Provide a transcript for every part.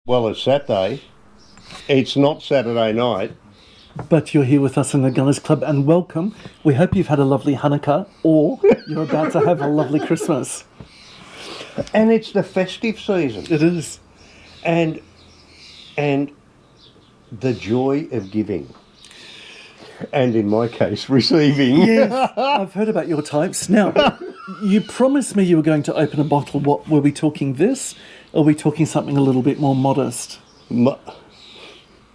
Well, it's Saturday. It's not Saturday night. But you're here with us in the Gunners Club, and welcome. We hope you've had a lovely Hanukkah, or you're about to have a lovely Christmas. And it's the festive season. It is. And the joy of giving. And in my case, receiving. Yes, I've heard about your types. Now, you promised me you were going to open a bottle. What, were we talking this? Or are we talking something a little bit more modest? You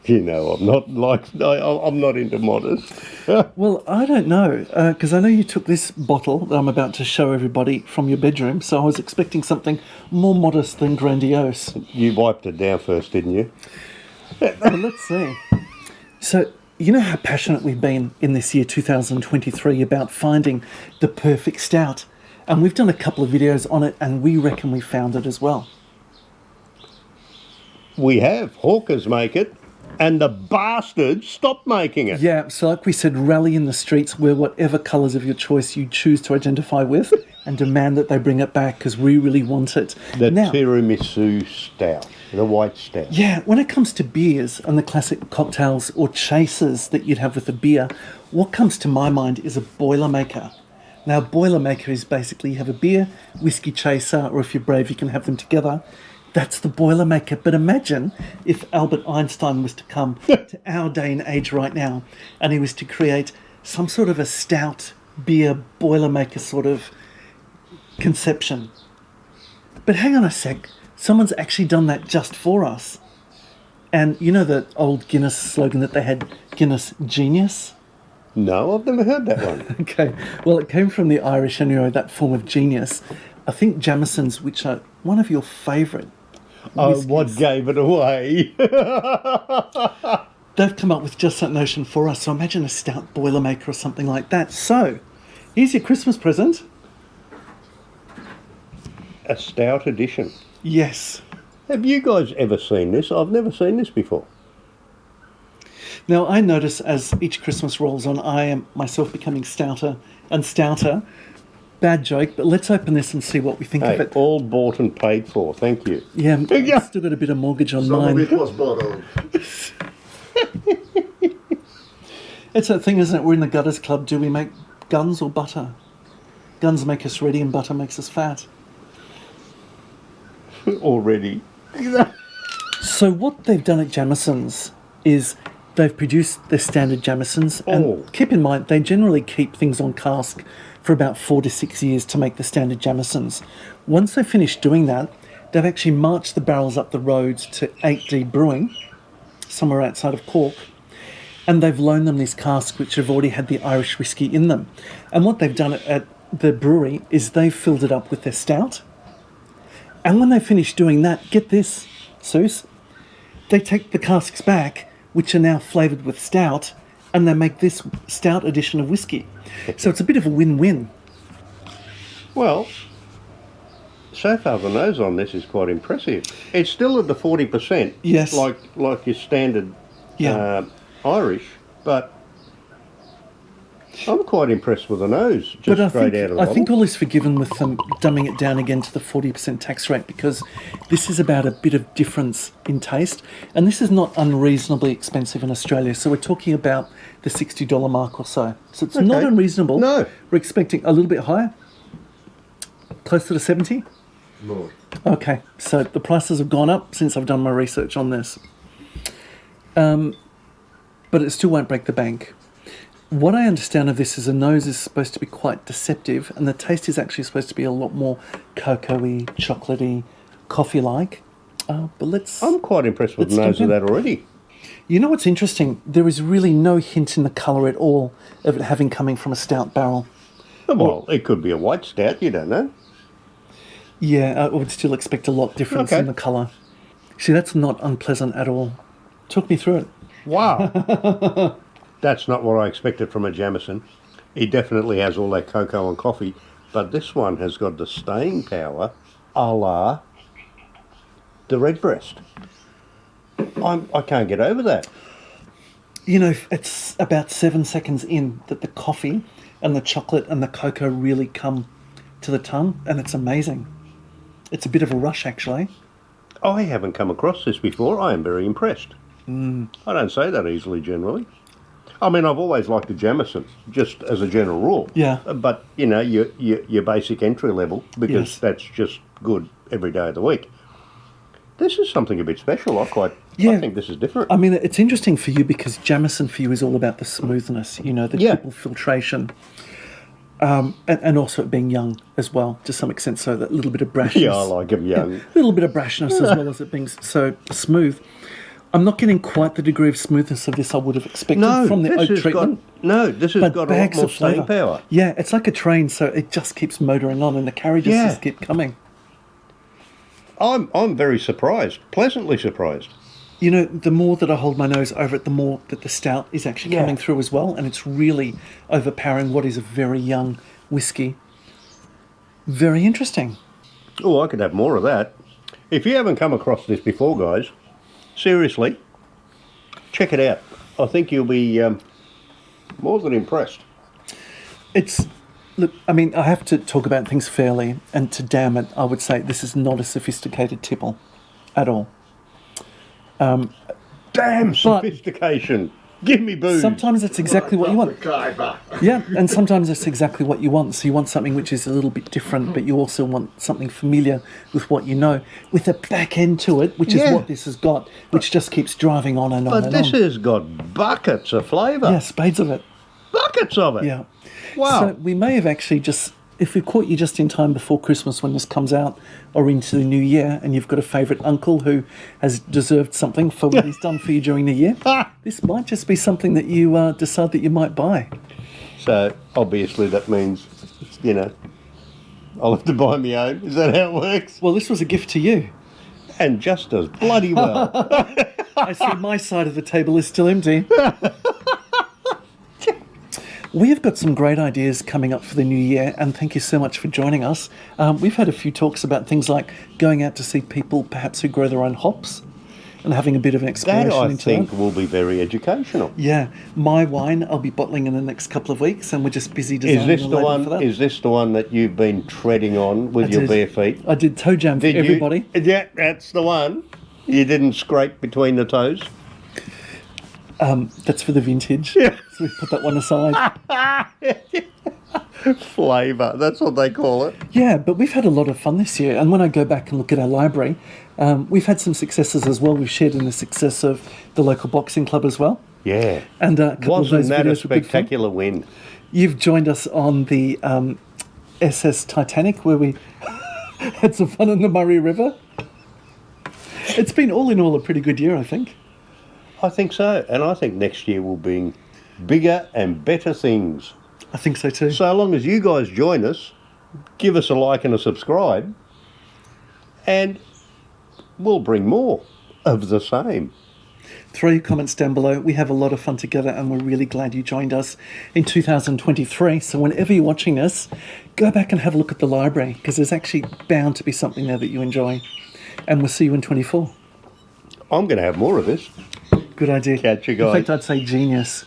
know, I'm not into modest. Well, I don't know, because I know you took this bottle that I'm about to show everybody from your bedroom, so I was expecting something more modest than grandiose. You wiped it down first, didn't you? Well, let's see. So, you know how passionate we've been in this year, 2023, about finding the perfect stout. And we've done a couple of videos on it, and we reckon we found it as well. We have. Hawkers make it. And the bastards stopped making it. Yeah, so like we said, rally in the streets, wear whatever colours of your choice you choose to identify with, and demand that they bring it back, because we really want it. The tiramisu stout, the white stout. Yeah, when it comes to beers and the classic cocktails or chasers that you'd have with a beer, what comes to my mind is a Boilermaker. Now, a Boilermaker is basically you have a beer, whiskey chaser, or if you're brave, you can have them together. That's the Boilermaker. But imagine if Albert Einstein was to come to our day and age right now, and he was to create some sort of a stout beer Boilermaker sort of conception. But hang on a sec, someone's actually done that just for us. And you know the old Guinness slogan that they had, Guinness Genius? No, I've never heard that one. Okay, well, it came from the Irish anyway, that form of genius. I think Jameson's, which are one of your favourite whiskies. Oh, what gave it away? They've come up with just that notion for us, so imagine a stout Boilermaker or something like that. So, here's your Christmas present. A stout edition. Yes. Have you guys ever seen this? I've never seen this before. Now, I notice as each Christmas rolls on, I am myself becoming stouter and stouter. Bad joke, but let's open this and see what we think of it. All bought and paid for, thank you. Yeah, I've still got a bit of mortgage on mine. Some of it was bought on. It's that thing, isn't it? We're in the Gutters Club. Do we make guns or butter? Guns make us ready and butter makes us fat. Already. So what they've done at Jameson's is they've produced their standard Jamesons. And keep in mind, they generally keep things on cask for about 4 to 6 years to make the standard Jamesons. Once they finish doing that, they've actually marched the barrels up the road to 8D Brewing, somewhere outside of Cork, and they've loaned them these casks which have already had the Irish whiskey in them. And what they've done at the brewery is they've filled it up with their stout. And when they finish doing that, get this, Seuss, they take the casks back, which are now flavoured with stout, and they make this stout edition of whiskey. So it's a bit of a win-win. Well, so far the nose on this is quite impressive. It's still at the 40%. Yes. Like your standard Irish, but I'm quite impressed with the nose, just straight out of the bottle. I think all is forgiven with them dumbing it down again to the 40% tax rate, because this is about a bit of difference in taste, and this is not unreasonably expensive in Australia. So we're talking about the $60 mark or so. So it's not unreasonable. No. We're expecting a little bit higher, closer to 70. More. Okay, so the prices have gone up since I've done my research on this. But it still won't break the bank. What I understand of this is the nose is supposed to be quite deceptive, and the taste is actually supposed to be a lot more cocoa-y, chocolatey, coffee-like. I'm quite impressed with the nose of that already. You know what's interesting? There is really no hint in the colour at all of it having coming from a stout barrel. Well, it could be a white stout, you don't know. Yeah, I would still expect a lot difference in the colour. See, that's not unpleasant at all. Talk me through it. Wow. That's not what I expected from a Jameson. He definitely has all that cocoa and coffee, but this one has got the staying power a la the Redbreast. I can't get over that. You know, it's about 7 seconds in that the coffee and the chocolate and the cocoa really come to the tongue, and it's amazing. It's a bit of a rush, actually. I haven't come across this before. I am very impressed. I don't say that easily generally. I mean, I've always liked the Jameson, just as a general rule. Yeah. But, you know, your basic entry level, because Yes. that's just good every day of the week. This is something a bit special. I think this is different. I mean, it's interesting for you because Jameson for you is all about the smoothness, you know, the triple filtration. And also it being young as well, to some extent, so that little bit of brashness. Yeah, I like them young. A little bit of brashness as well as it being so smooth. I'm not getting quite the degree of smoothness of this I would have expected from the oak treatment. This has got a lot more staying power. Yeah, it's like a train, so it just keeps motoring on and the carriages just keep coming. I'm very surprised, pleasantly surprised. You know, the more that I hold my nose over it, the more that the stout is actually coming through as well, and it's really overpowering what is a very young whiskey. Very interesting. Oh, I could have more of that. If you haven't come across this before, guys, seriously, check it out. I think you'll be more than impressed. Look, I mean, I have to talk about things fairly, and to damn it, I would say this is not a sophisticated tipple at all. Damn sophistication. Give me booze. Sometimes it's exactly what you want. Yeah, and sometimes it's exactly what you want. So you want something which is a little bit different, but you also want something familiar with what you know, with a back end to it, which is what this has got, which just keeps driving on and on and on. But this has got buckets of flavour. Yeah, spades of it. Buckets of it. Yeah. Wow. So we may have actually just, if we caught you just in time before Christmas when this comes out, or into the new year, and you've got a favourite uncle who has deserved something for what he's done for you during the year, this might just be something that you decide that you might buy. So obviously that means, you know, I'll have to buy my own. Is that how it works? Well, this was a gift to you. And just as bloody well. I see my side of the table is still empty. We have got some great ideas coming up for the new year, and thank you so much for joining us. We've had a few talks about things like going out to see people perhaps who grow their own hops and having a bit of an exploration That I into think that. will be very educational. Yeah, my wine I'll be bottling in the next couple of weeks, and we're just busy designing a label for that. Is this the one that you've been treading on with your bare feet? I did toe jam for everybody. Yeah, that's the one. You didn't scrape between the toes? That's for the vintage. So we put that one aside. Flavour, that's what they call it. Yeah, but we've had a lot of fun this year. And when I go back and look at our library, we've had some successes as well. We've shared in the success of the local boxing club as well. Yeah. And a couple Wasn't of those that a videos were good fun. spectacular win? You've joined us on the SS Titanic, where we had some fun in the Murray River. It's been all in all a pretty good year, I think. I think so. And I think next year will bring bigger and better things. I think so too. So long as you guys join us, give us a like and a subscribe, and we'll bring more of the same. Throw your comments down below. We have a lot of fun together, and we're really glad you joined us in 2023. So whenever you're watching this, go back and have a look at the library, because there's actually bound to be something there that you enjoy. And we'll see you in 24. I'm going to have more of this. Good idea. Catch you guys. In fact, I'd say genius.